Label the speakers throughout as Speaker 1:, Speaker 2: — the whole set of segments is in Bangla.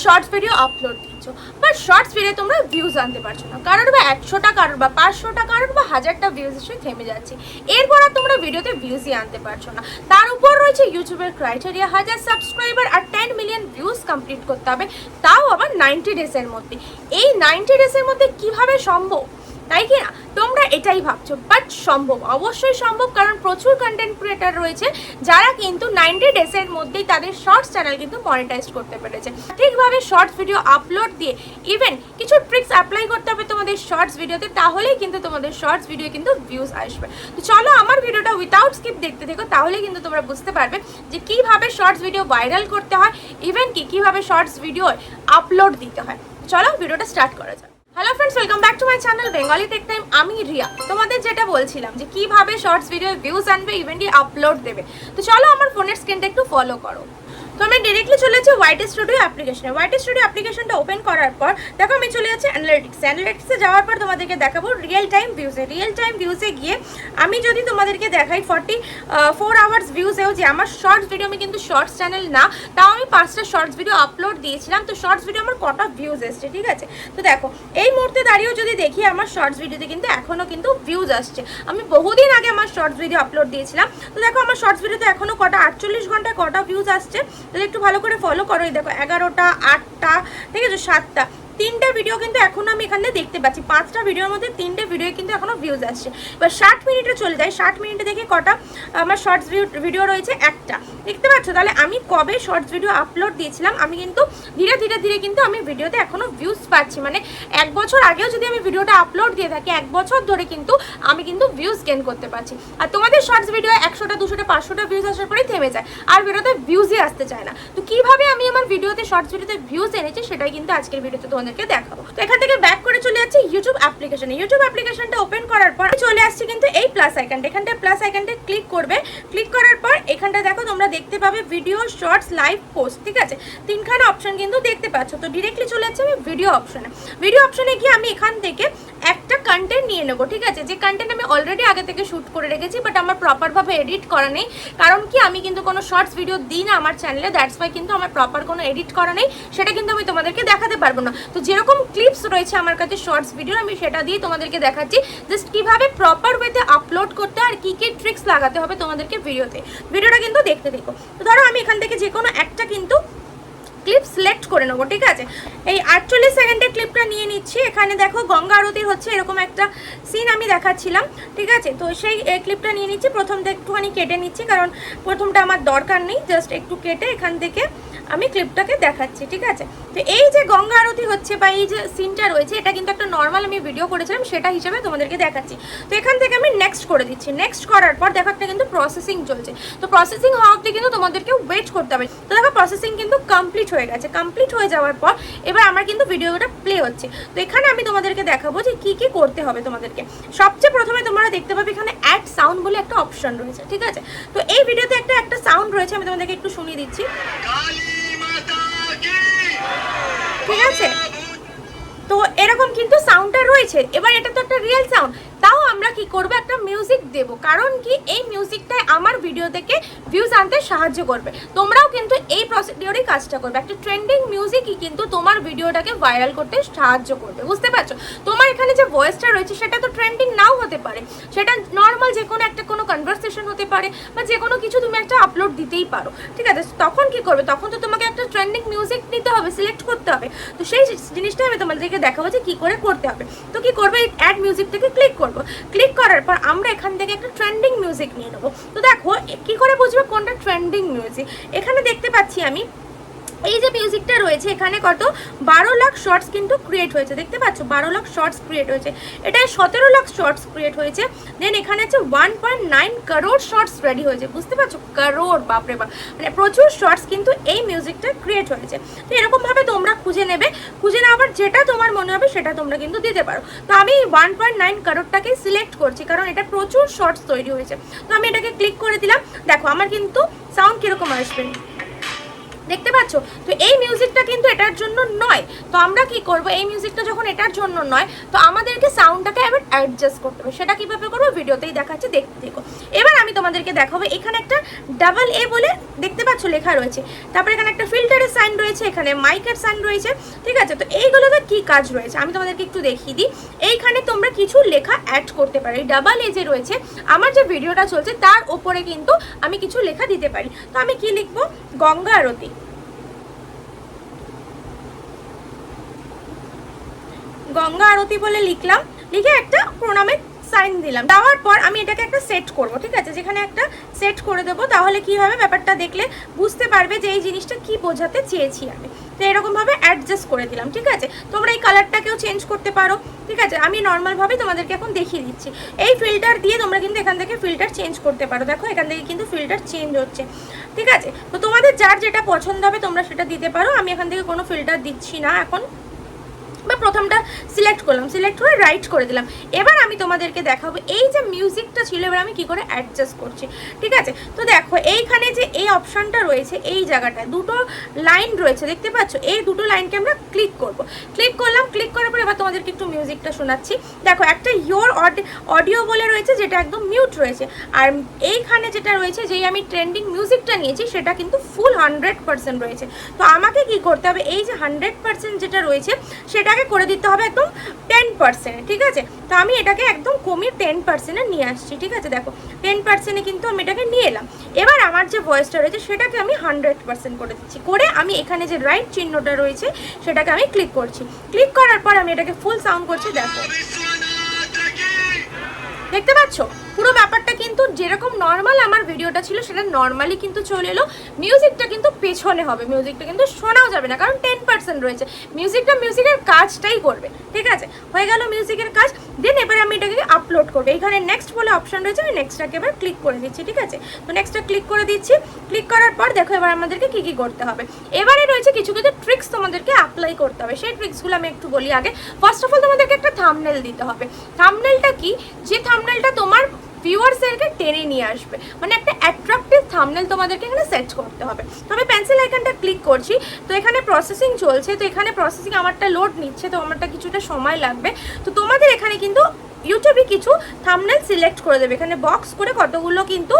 Speaker 1: শর্টস ভিডিও আপলোড দিচ্ছ, বাট শর্টস ভিডিও তোমরা ভিউজ আনতে পারছো না, কারোর বা 100টা, কারোর বা 500টা, কারোর বা 1000টা ভিউজ এসে থেমে যাচ্ছে। এরপর আর তোমরা ভিডিওতে ভিউজই আনতে পারছো না। তার উপর রয়েছে ইউটিউবের ক্রাইটেরিয়া 1000 সাবস্ক্রাইবার আর 10 মিলিয়ন ভিউজ কমপ্লিট করতে হবে, তাও আবার 90 ডেজের মধ্যে। এই 90 ডেজের মধ্যে কিভাবে সম্ভব, তাই কি না? তোমরা এটাই ভাবছো, বাট সম্ভব, অবশ্যই সম্ভব, কারণ প্রচুর কন্টেন্ট ক্রিয়েটার রয়েছে যারা কিন্তু 90 ডেজের মধ্যেই তাদের শর্টস চ্যানেল কিন্তু মনিটাইজ করতে পেরেছে। ঠিকভাবে শর্টস ভিডিও আপলোড দিয়ে ইভেন কিছু ট্রিক্স অ্যাপ্লাই করতে হবে তোমাদের শর্টস ভিডিওতে, তাহলেই কিন্তু তোমাদের শর্টস ভিডিও কিন্তু ভিউজ আসবে। তো চলো আমার ভিডিওটা উইথাউট স্কিপ দেখতে থেকো, তাহলে কিন্তু তোমরা বুঝতে পারবে যে কিভাবে শর্টস ভিডিও ভাইরাল করতে হয়, ইভেন কিভাবে শর্টস ভিডিও আপলোড দিতে হয়। চলো ভিডিওটা স্টার্ট করা যাক। Hello friends, welcome back to my channel Bengali tech time. আমি রিয়া, তোমাদের যেটা বলছিলাম যে কিভাবে শর্টস ভিডিও ভিউজ আনবে, ইভেন্টলি আপলোড দেবে। তো চলো আমার ফোনের স্ক্রিনটা একটু ফলো করো। তো আমি ডিরেক্টলি চলে যাচ্ছি ওয়াইটি স্টুডিও অ্যাপ্লিকেশনে। ওয়াইটি স্টুডিও অ্যাপ্লিকেশনটা ওপেন করার পর দেখো আমি চলে যাচ্ছি অ্যানালিটিক্সে যাওয়ার পর তোমাদেরকে দেখাবো রিয়েল টাইম ভিউজে গিয়ে আমি যদি তোমাদেরকে দেখাই 44 আওয়ার্স ভিউজেও যে আমার শর্টস ভিডিও, আমি কিন্তু শর্টস চ্যানেল না, তাও আমি 5টা শর্টস ভিডিও আপলোড দিয়েছিলাম। তো শর্টস ভিডিও আমার কটা ভিউজ এসছে, ঠিক আছে? তো দেখো এই মুহূর্তে দাঁড়িয়েও যদি দেখি আমার শর্টস ভিডিওতে কিন্তু এখনও কিন্তু ভিউজ আসছে। আমি বহুদিন আগে আমার শর্টস ভিডিও আপলোড দিয়েছিলাম। তো দেখো আমার শর্টস ভিডিওতে এখনও কটা 48 ঘন্টায় কটা ভিউজ আসছে, তাহলে একটু ভালো করে ফলো করো। এই দেখো 11টা, 8টা, ঠিক আছে, 7টা, 3টে ভিডিও কিন্তু এখনো আমি এখানে দেখতে পাচ্ছি। 5টা ভিডিওর মধ্যে 3টে ভিডিও কিন্তু এখনো ভিউজ আসছে। এবার 60 মিনিটে চলে যায়, 60 মিনিটে দেখি কটা আমার শর্টস ভিডিও রয়েছে, একটা, দেখতে পাচ্ছ? তাহলে আমি কবে শর্টস ভিডিও আপলোড দিয়েছিলাম, আমি কিন্তু ধীরে ধীরে কিন্তু আমি ভিডিওতে এখনো ভিউজ পাচ্ছি। মানে 1 বছর আগেও যদি আমি ভিডিওটা আপলোড দিয়ে থাকি, 1 বছর ধরে কিন্তু আমি কিন্তু ভিউজ গেইন করতে পারছি। আর তোমাদের শর্টস ভিডিও 100টা, 200টা, 500টা ভিউজ আসার পরেই থেমে যায়, আর ভিডিওতে ভিউজই আসতে চায় না। তো কিভাবে আমি আমার ভিডিওতে শর্টস ভিডিওতে ভিউজ এনেছি, সেটাই কিন্তু আজকের ভিডিওতে তোমাদেরকে দেখাবো। তো এখান থেকে ব্যাক করে চলে যাচ্ছি ইউটিউব অ্যাপ্লিকেশনে। ইউটিউব অ্যাপ্লিকেশনটা ওপেন করার পর চলে আসছি কিন্তু এই প্লাস আইকনটা। এখানটা প্লাস আইকনটা ক্লিক করবে। ক্লিক করার পর এখানটা দেখো তোমরা দেখতে পাবে ভিডিও, শর্টস, লাইভ, পোস্ট, ঠিক আছে? 3খানা অপশন কিন্তু দেখতে পাচ্ছ। তো ডিরেক্টলি চলে যাচ্ছে আমি ভিডিও অপশনে। ভিডিও অপশনে গিয়ে আমি এখান থেকে একটা কন্টেন্ট নিয়ে নেবো, ঠিক আছে? যে কন্টেন্ট আমি অলরেডি আগে থেকে শ্যুট করে রেখেছি, বাট আমার প্রপারভাবে এডিট করা নেই, কারণ কি আমি কিন্তু কোনো শর্টস ভিডিও দিই না আমার চ্যানেলে, দ্যাটস ওয়াই কিন্তু আমার প্রপার কোনো এডিট করা নেই, সেটা কিন্তু আমি তোমাদেরকে দেখাতে পারবো না। তো যেরকম ক্লিপস রয়েছে আমার কাছে শর্টস ভিডিও, আমি সেটা দিয়ে তোমাদেরকে দেখাচ্ছি জাস্ট কিভাবে প্রপার ওয়েতে আপলোড করতে আর কি কি ট্রিক্স লাগাতে হবে তোমাদেরকে ভিডিওতে। ভিডিওটা কিন্তু দেখতে দেখো। তো ধরো আমি এখান থেকে যে কোনো একটা কিন্তু ক্লিপ সিলেক্ট করে নেবো, ঠিক আছে? এই 48 সেকেন্ডের ক্লিপটা নিয়ে নিচ্ছি। এখানে দেখো গঙ্গা আরতির হচ্ছে এরকম একটা সিন আমি দেখাচ্ছিলাম, ঠিক আছে? তো সেই ক্লিপটা নিয়ে নিচ্ছি। প্রথমটা একটুখানি কেটে নিচ্ছি, কারণ প্রথমটা আমার দরকার নেই, জাস্ট একটু কেটে এখান থেকে আমি ক্লিপটাকে দেখাচ্ছি, ঠিক আছে? তো এই যে গঙ্গা আরতি হচ্ছে বা এই যে সিনটা রয়েছে, এটা কিন্তু একটা নর্মাল আমি ভিডিও করেছিলাম, সেটা হিসেবে তোমাদেরকে দেখাচ্ছি। তো এখান থেকে আমি নেক্সট করে দিচ্ছি। নেক্সট করার পর দেখো একটা কিন্তু প্রসেসিং চলছে। তো প্রসেসিং হওয়া অবধি কিন্তু তোমাদেরকে ওয়েট করতে হবে। তো দেখো প্রসেসিং কিন্তু কমপ্লিট হয়ে গেছে। কমপ্লিট হয়ে যাওয়ার পর এবার আমার কিন্তু ভিডিওটা প্লে হচ্ছে। তো এখানে আমি তোমাদেরকে দেখাবো যে কি কি করতে হবে তোমাদেরকে। সবচেয়ে প্রথমে তোমরা দেখতে পাবে এখানে অ্যাড সাউন্ড বলে একটা অপশন রয়েছে, ঠিক আছে? তো এই ভিডিওতে একটা সাউন্ড রয়েছে, আমি তোমাদেরকে একটু শুনিয়ে দিচ্ছি, ঠিক আছে? তো এরকম কিন্তু সাউন্ডটা রয়েছে। এবার এটা তো একটা রিয়েল সাউন্ড, তাও আমরা কি করব, একটা মিউজিক দেব, কারণ কি এই মিউজিকটাই আমার ভিডিও থেকে ভিউজ আনতে সাহায্য করবে। তোমরাও কিন্তু এই প্রসিডিওরই কাজটা করবে। একটা ট্রেন্ডিং মিউজিকই কিন্তু তোমার ভিডিওটাকে ভাইরাল করতে সাহায্য করবে, বুঝতে পারছো? তোমার এখানে যে ভয়েসটা রয়েছে সেটা তো ট্রেন্ডিং নাও হতে পারে, সেটা নর্মাল যে কোনো কনভারসেশন হতে পারে, বা যে কোনো কিছু তুমি একটা আপলোড দিতেই পারো, ঠিক আছে? তখন কি করবে, তখন তো তোমাকে একটা ট্রেন্ডিং মিউজিক নিতে হবে, সিলেক্ট করতে হবে। তো সেই জিনিসটাই আমি তোমাদেরকে দেখাবো যে কি করে করতে হবে। তো কি করবে, অ্যাড মিউজিকটাকে ক্লিক করবো। ক্লিক করার পর আমরা এখান থেকে একটা ট্রেন্ডিং মিউজিক নিয়ে নেবো। তো দেখো কি করে বুঝবে কোনটা ট্রেন্ডিং মিউজিক। এখানে দেখতে পাচ্ছি আমি এই যে মিউজিকটা রয়েছে, এখানে কত 12 লাখ শর্টস কিন্তু ক্রিয়েট হয়েছে, দেখতে পাচ্ছ? 12 লাখ শর্টস ক্রিয়েট হয়েছে। এটা 17 লাখ শর্টস ক্রিয়েট হয়েছে। দেন এখানে আছে 1.9 করোড় শর্টস রেডি হয়েছে, বুঝতে পারছো? করোড়, বাপরে বাপ, মানে প্রচুর শর্টস কিন্তু এই মিউজিকটা ক্রিয়েট হয়েছে। তো এরকমভাবে তোমরা খুঁজে নেবে, খুঁজে নেওয়ার যেটা তোমার মনে হবে সেটা তোমরা কিন্তু দিতে পারো। তো আমি 1.9 করোড়টাকে সিলেক্ট করছি, কারণ এটা প্রচুর শর্টস তৈরি হয়েছে। তো আমি এটাকে ক্লিক করে দিলাম। দেখো আমার কিন্তু সাউন্ড কীরকম আসবে, দেখতে পাচ্ছ? তো এই মিউজিকটা কিন্তু এটার জন্য নয়। তো আমরা কি করব, এই মিউজিকটা যখন এটার জন্য নয়, তো আমাদেরকে সাউন্ডটাকে এবার অ্যাডজাস্ট করতে হবে। সেটা কীভাবে করবো ভিডিওতেই দেখাচ্ছি, দেখতে দেখো। এবার আমি তোমাদেরকে দেখাবো, এখানে একটা ডাবল এ বলে দেখতে পাচ্ছ লেখা রয়েছে, তারপরে এখানে একটা ফিল্টারের সাইন রয়েছে, এখানে মাইকের সাইন রয়েছে, ঠিক আছে। তো এইগুলোতে কি কাজ রয়েছে আমি তোমাদেরকে একটু দেখিয়ে দিই। এইখানে তোমরা কিছু লেখা অ্যাড করতে পারো। এই ডাবল এ যে রয়েছে, আমার যে ভিডিওটা চলছে তার ওপরে কিন্তু আমি কিছু লেখা দিতে পারি। তো আমি কি লিখবো, গঙ্গা আরতি, গঙ্গা আরতি বলে লিখলাম, লিখে একটা প্রণামের সাইন দিলাম। দেওয়ার পর আমি এটাকে একটা সেট করব, ঠিক আছে। যেখানে একটা সেট করে দেবো, তাহলে কি হবে, ব্যাপারটা দেখলে বুঝতে পারবে যে এই জিনিসটা কি বোঝাতে চেয়েছি আমি। তো এরকমভাবে অ্যাডজাস্ট করে দিলাম, ঠিক আছে। তোমরা এই কালারটাকেও চেঞ্জ করতে পারো, ঠিক আছে। আমি নর্মালভাবে তোমাদেরকে এখন দেখিয়ে দিচ্ছি। এই ফিল্টার দিয়ে তোমরা কিন্তু এখান থেকে ফিল্টার চেঞ্জ করতে পারো। দেখো এখান থেকে কিন্তু ফিল্টার চেঞ্জ হচ্ছে, ঠিক আছে। তো তোমাদের যার যেটা পছন্দ হবে তোমরা সেটা দিতে পারো। আমি এখান থেকে কোনো ফিল্টার দিচ্ছি না এখন, বা প্রথমটা সিলেক্ট করলাম, সিলেক্ট করে রাইট করে দিলাম। এবার আমি তোমাদেরকে দেখাবো এই যে মিউজিকটা ছিল এবার আমি কি করে অ্যাডজাস্ট করছি, ঠিক আছে। তো দেখো এইখানে যে এই অপশানটা রয়েছে, এই জায়গাটায় দুটো লাইন রয়েছে দেখতে পাচ্ছ, এই দুটো লাইনকে আমরা ক্লিক করব। ক্লিক করলাম, ক্লিক করার পর এবার তোমাদেরকে একটু মিউজিকটা শোনাচ্ছি। দেখো একটা ইয়োর অডিও বলে রয়েছে, যেটা একদম মিউট রয়েছে, আর এইখানে যেটা রয়েছে, যেই আমি ট্রেন্ডিং মিউজিকটা নিয়েছি সেটা কিন্তু ফুল 100% রয়েছে। তো আমাকে কি করতে হবে, এই যে 100% যেটা রয়েছে সেটা করে দিতে হবে একদম 10%, ঠিক আছে। তো আমি এটাকে একদম কমিয়ে 10% নিয়ে আসছি, ঠিক আছে। দেখো 10% কিন্তু আমি এটাকে নিয়ে এলাম। এবার আমার যে ভয়েসটা রয়েছে সেটাকে আমি 100% করে দিচ্ছি, করে আমি এখানে যে রাইট চিহ্নটা রয়েছে সেটাকে আমি ক্লিক করছি। ক্লিক করার পর আমি এটাকে ফুল সাউন্ড করছি। দেখো দেখতে পাচ্ছ পুরো ব্যাপারটা কিন্তু যেরকম নর্মাল আমার ভিডিওটা ছিল সেটা নর্মালি কিন্তু চলে এলো। মিউজিকটা কিন্তু পেছনে হবে, মিউজিকটা কিন্তু শোনাও যাবে না, কারণ 10% রয়েছে। মিউজিকটা মিউজিকের কাজটাই করবে, ঠিক আছে। হয়ে গেল মিউজিকের কাজ। দেন এবার আমি এটাকে আপলোড করবো। এখানে নেক্সট বলে অপশান রয়েছে, আমি নেক্সটটাকে এবার ক্লিক করে দিচ্ছি, ঠিক আছে। তো নেক্সটটা ক্লিক করে দিচ্ছি। ক্লিক করার পর দেখো এবার আমাদেরকে কী কী করতে হবে। এবারে রয়েছে কিছু কিছু ট্রিক্স তোমাদেরকে অ্যাপ্লাই করতে হবে। সেই ট্রিক্সগুলো আমি একটু বলি আগে। ফার্স্ট অফ অল তোমাদেরকে একটা থাম্বনেল দিতে হবে। থাম্বনেলটা কি, যে থাম্বনেলটা তোমার ভিউয়ার্সদেরকে টেনে নিয়ে আসবে, মানে একটা অ্যাট্রাকটিভ থাম্বনেল তোমাদেরকে এখানে সেট করতে হবে। তো আমি পেন্সিল আইকনটা ক্লিক করছি, তো এখানে প্রসেসিং চলছে, তো এখানে প্রসেসিং আমারটা লোড নিচ্ছে, তো আমারটা কিছুটা সময় লাগবে। তো তোমাদের এখানে কিন্তু ইউটিউবে কিছু থাম্বনেল সিলেক্ট করে দেবে, এখানে বক্স করে কতগুলো কিন্তু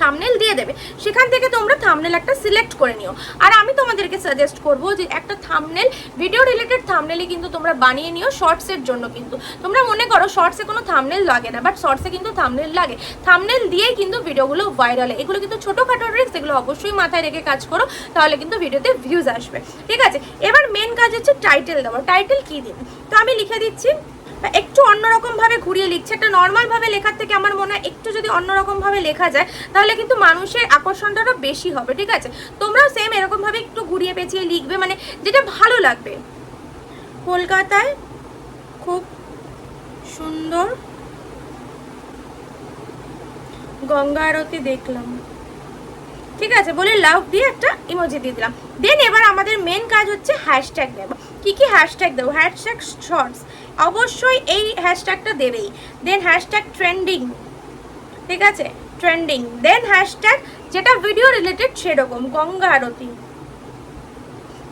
Speaker 1: থাম্বনেল দিয়ে দেবে, সেখান থেকে তোমরা থাম্বনেল একটা সিলেক্ট করে নিও। আর আমি তোমাদেরকে সাজেস্ট করবো যে একটা থাম্বনেল, ভিডিও রিলেটেড থাম্বনেলই কিন্তু তোমরা বানিয়ে নিও শর্টসের জন্য। কিন্তু তোমরা মনে করো শর্টসে কোনো থাম্বনেল লাগে না, বাট শর্টসে কিন্তু থাম্বনেল লাগে। থাম্বনেল দিয়েই কিন্তু ভিডিওগুলো ভাইরাল হয়। এগুলো কিন্তু ছোটোখাটো ট্রিক্স, এগুলো অবশ্যই মাথায় রেখে কাজ করো, তাহলে কিন্তু ভিডিওতে ভিউজ আসবে, ঠিক আছে। এবার মেন কাজ হচ্ছে টাইটেল দেওয়া। টাইটেল কী দিন, তো আমি লিখে দিচ্ছি, একটু অন্যরকমভাবে ঘুরিয়ে লিখছে। একটা নর্মালভাবে লেখার থেকে আমার মনে হয় একটু যদি অন্যরকমভাবে লেখা যায় তাহলে কিন্তু মানুষের আকর্ষণটা বেশি হবে, ঠিক আছে। তোমরাও সেম এরকমভাবে একটু ঘুরিয়ে পেঁচিয়ে লিখবে, মানে যেটা ভালো লাগবে। কলকাতায় খুব সুন্দর গঙ্গা আরতি দেখলাম, ঠিক আছে বলে লাভ দিয়ে একটা ইমোজি দিয়ে দিলাম। দেন এবার আমাদের মেন কাজ হচ্ছে হ্যাশট্যাগ দেব। কি কি হ্যাশট্যাগ দেবো, হ্যাশট্যাগ শর্টস অবশ্যই এই হ্যাশট্যাগটা দেবেই। দেন হ্যাশট্যাগ ট্রেন্ডিং, ঠিক আছে ট্রেন্ডিং। দেন হ্যাশট্যাগ যেটা ভিডিও রিলেটেড সেরকম, গঙ্গা আরতি,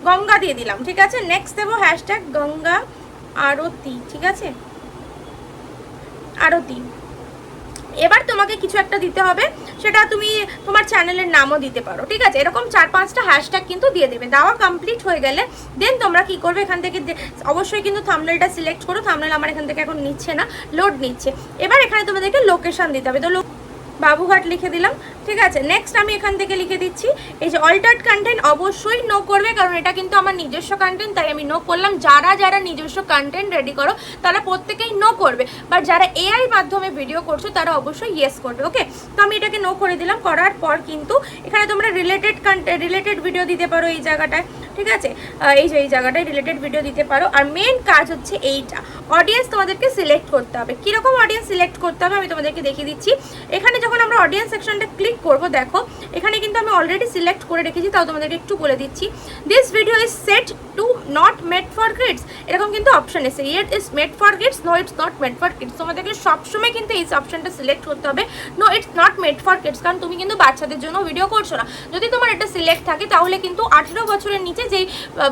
Speaker 1: গঙ্গা দিয়ে দিলাম, ঠিক আছে। নেক্সট দেবো হ্যাশট্যাগ গঙ্গা আরতি, ঠিক আছে আরতি। এবার তোমাকে কিছু একটা দিতে হবে, সেটা তুমি তোমার চ্যানেলের নামও দিতে পারো, ঠিক আছে। এরকম 4-5টা হ্যাশট্যাগ কিন্তু দিয়ে দেবে। দেওয়া কমপ্লিট হয়ে গেলে দেন তোমরা কি করবে, এখান থেকে অবশ্যই কিন্তু থাম্বনেলটা সিলেক্ট করো। থাম্বনেল আমার এখান থেকে এখন নিচ্ছে না, লোড নিচ্ছে। এবার এখানে তোমাদেরকে লোকেশন দিতে হবে, তো বাবুঘাট লিখে দিলাম, ঠিক আছে। নেক্সট আমি এখান থেকে লিখে দিচ্ছি এই যে অল্টার্ড কন্টেন্ট, অবশ্যই নো করবে, কারণ এটা কিন্তু আমার নিজস্ব কন্টেন্ট, তাই আমি নো করলাম। যারা যারা নিজস্ব কন্টেন্ট রেডি করো তারা প্রত্যেকেই নো করবে, বাট যারা এআই মাধ্যমে ভিডিও করছো তারা অবশ্যই ইয়েস করবে, ওকে। তো আমি এটাকে নো করে দিলাম। করার পর কিন্তু এখানে তোমরা রিলেটেড ভিডিও দিতে পারো এই জায়গাটায়, ঠিক আছে। এই যে এই জায়গাটায় রিলেটেড ভিডিও দিতে পারো। আর মেন কাজ হচ্ছে এইটা, অডিয়েন্স তোমাদেরকে সিলেক্ট করতে হবে। কীরকম অডিয়েন্স সিলেক্ট করতে হবে আমি তোমাদেরকে দেখিয়ে দিচ্ছি। এখানে যখন আমরা অডিয়েন্স সেকশনটা ক্লিক ক্লিক করব, দেখো এখানে কিন্তু আমি অলরেডি সিলেক্ট করে রেখেছি, তাও তোমাদেরকে একটু বলে দিচ্ছি। This video is set to not made for kids, এরকম কিন্তু অপশন এসে it is made for kids, no it's not made for kids. তোমাদেরকে সবসময় কিন্তু এই অপশনটা সিলেক্ট করতে হবে, no it's not made for kids, কারণ তুমি কিন্তু বাচ্চাদের জন্য ভিডিও করছো না। যদি তোমার এটা সিলেক্ট থাকে তাহলে কিন্তু 18 বছরের নিচে যেই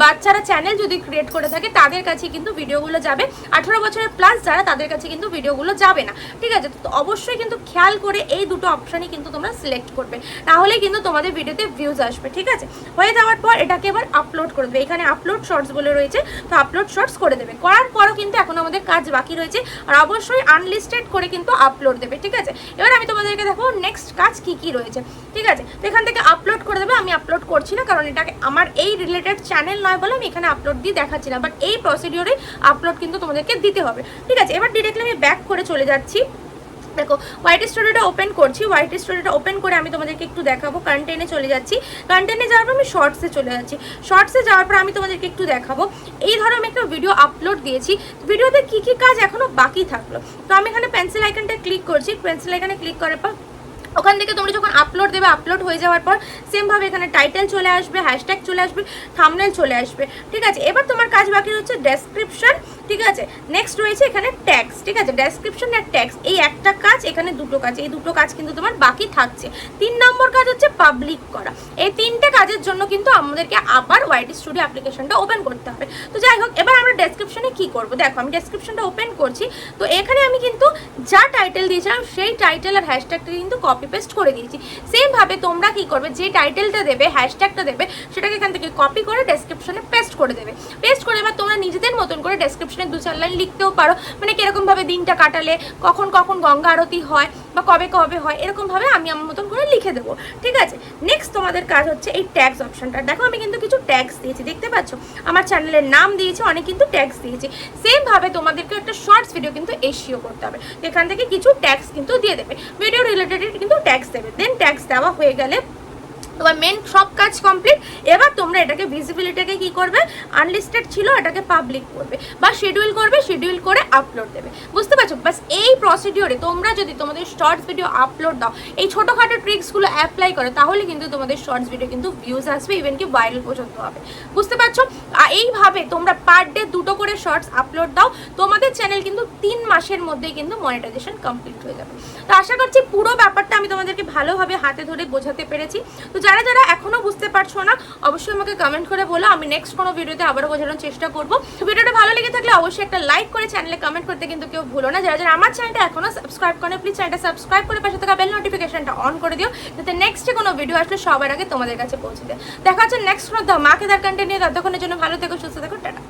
Speaker 1: বাচ্চারা চ্যানেল যদি ক্রিয়েট করে থাকে তাদের কাছে কিন্তু ভিডিওগুলো যাবে, 18 বছরের প্লাস যারা তাদের কাছে কিন্তু ভিডিওগুলো যাবে না, ঠিক আছে? তো অবশ্যই কিন্তু খেয়াল করে এই দুটো অপশানই কিন্তু তোমরা সিলেক্ট করবে, তাহলে কিন্তু তোমাদের ভিডিওতে ভিউজ আসবে, ঠিক আছে? হয়ে যাওয়ার পর এটাকে এবার আপলোড করে দেবে, এখানে আপলোড শর্টস বলে রয়েছে, তো আপলোড শর্টস করে দেবে। করার পরও কিন্তু এখন আমাদের কাজ বাকি রয়েছে, আর অবশ্যই আনলিস্টেড করে কিন্তু আপলোড দেবে, ঠিক আছে? এবার আমি তোমাদেরকে দেখো নেক্সট কাজ কি কি রয়েছে, ঠিক আছে? তো এখান থেকে আপলোড করে দেবে, আমি আপলোড করছি না কারণ এটাকে আমার এই রিলেটেড চ্যানেল নয় বলে আমি এখানে আপলোড দিয়ে দেখাচ্ছি না, বাট এই প্রসিডিওরে আপলোড কিন্তু তোমাদেরকে দিতে হবে, ঠিক আছে? এবার ডিরেক্টলি আমি ব্যাক করে চলে যাচ্ছি। দেখো হোয়াইট স্টোরিটা ওপেন করছি, হোয়াইট স্টোরিটা ওপেন করে আমি তোমাদেরকে একটু দেখাবো। কন্টেন্টে চলে যাচ্ছি, কন্টেন্টে যাওয়ার পর আমি শর্টসে চলে যাচ্ছি, শর্টসে যাওয়ার পর আমি তোমাদেরকে একটু দেখাবো। এই ধরো আমি একটা ভিডিও আপলোড দিয়েছি, ভিডিওতে কি কি কাজ এখনো বাকি থাকলো। তো আমি এখানে পেন্সিল আইকনটা ক্লিক করছি, পেন্সিল আইকনে ক্লিক করার পর ওখান থেকে তোমরা যখন আপলোড দেবে, আপলোড হয়ে যাওয়ার পর সেমভাবে এখানে টাইটেল চলে আসবে, হ্যাশট্যাগ চলে আসবে, থাম্বনেল চলে আসবে, ঠিক আছে? এবার তোমার কাজ বাকি হচ্ছে ডেসক্রিপশন, ঠিক আছে? নেক্সট রয়েছে এখানে ট্যাগস, ঠিক আছে? ডেসক্রিপশন আর ট্যাগস, এই একটা কাজ, এখানে দুটো কাজ, এই দুটো কাজ কিন্তু তোমার বাকি থাকছে। 3 নম্বর কাজ হচ্ছে পাবলিক করা। এই 3টে কাজের জন্য কিন্তু আমাদেরকে আবার হোয়াইট স্টুডিও অ্যাপ্লিকেশনটা ওপেন করতে হবে। তো যাই হোক, এবার আমরা ডেসক্রিপশনে কি করব, দেখো আমি ডেসক্রিপশনটা ওপেন করছি। তো এখানে আমি কিন্তু যা টাইটেল দিয়েছিলাম সেই টাইটেল আর হ্যাশট্যাগটা কিন্তু কপি পেস্ট করে দিয়েছি। সেমভাবে তোমরা কি করবে, যে টাইটেলটা দেবে, হ্যাশট্যাগটা দেবে, সেটাকে এখান থেকে কপি করে ডেসক্রিপশনে পেস্ট করে দেবে। পেস্ট করে এবার তোমরা নিজেদের মতন করে ডেসক্রিপশনে 2-4 লাইন লিখতেও পারো, মানে কিরকমভাবে দিনটা কাটালে, কখন কখন গঙ্গা আরতি হয় বা কবে কবে হয়, এরকমভাবে আমি আমার মতন করে লিখে দেবো, ঠিক আছে? নেক্সট তোমাদের কাজ হচ্ছে এই ট্যাগস অপশনটা। দেখো আমি কিন্তু কিছু ট্যাগস দিয়েছি, দেখতে পাচ্ছ আমার চ্যানেলের নাম দিয়েছি, অনেক কিন্তু ট্যাগস দিয়েছি। সেমভাবে তোমাদেরকে একটা শর্টস ভিডিও কিন্তু এসইও করতে হবে, এখান থেকে কিছু ট্যাগস কিন্তু দিয়ে দেবে, ভিডিও রিলেটেড কিন্তু ট্যাগস দেবে। দেন ট্যাগস দেওয়া হয়ে গেলে তোমার মেন সব কাজ কমপ্লিট। এবার তোমরা এটাকে ভিজিবিলিটিকে কি করবে, আনলিস্টেড ছিল এটাকে পাবলিক করবে বা শিডিউল করবে, শিডিউল করে আপলোড দেবে, বুঝতে পারছো? বাস এই প্রসিডিওরে তোমরা যদি তোমাদের শর্টস ভিডিও আপলোড দাও, এই ছোটোখাটো ট্রিক্সগুলো অ্যাপ্লাই করে, তাহলে কিন্তু তোমাদের শর্টস ভিডিও কিন্তু ভিউজ আসবে, ইভেন কি ভাইরাল পর্যন্ত হবে, বুঝতে পারছো? আর এইভাবে তোমরা পার ডে 2টো করে শর্টস আপলোড দাও, তোমাদের চ্যানেল কিন্তু 3 মাসের মধ্যেই কিন্তু মনিটাইজেশন কমপ্লিট হয়ে যাবে। তো আশা করছি পুরো ব্যাপারটা আমি তোমাদেরকে ভালোভাবে হাতে ধরে বোঝাতে পেরেছি। তো যারা যারা এখনো বুঝতে পারছো না, অবশ্যই আমাকে কমেন্ট করে বলো, আমি নেক্সট কোনো ভিডিওতে আবারও বোঝানোর চেষ্টা করবো। ভিডিওটা ভালো লেগে থাকলে অবশ্যই একটা লাইক করে চ্যানেলে কমেন্ট করতে কিন্তু কেউ ভুলো না। যারা যারা আমার চ্যানেলটা এখনো সাবস্ক্রাইব করে, প্লিজ চ্যানেলটা সাবস্ক্রাইব করে পাশে থাকা বেল নোটিফিকেশনটা অন করে দিও, যাতে নেক্সটে কোনো ভিডিও আসলে সবার আগে তোমাদের কাছে পৌঁছে দেয়। দেখা হচ্ছে নেক্সট কোনো ধামাকেদার কন্টেন্ট নিয়ে। ততক্ষণের জন্য ভালো থেকো, সুস্থ থেকো, টাটা।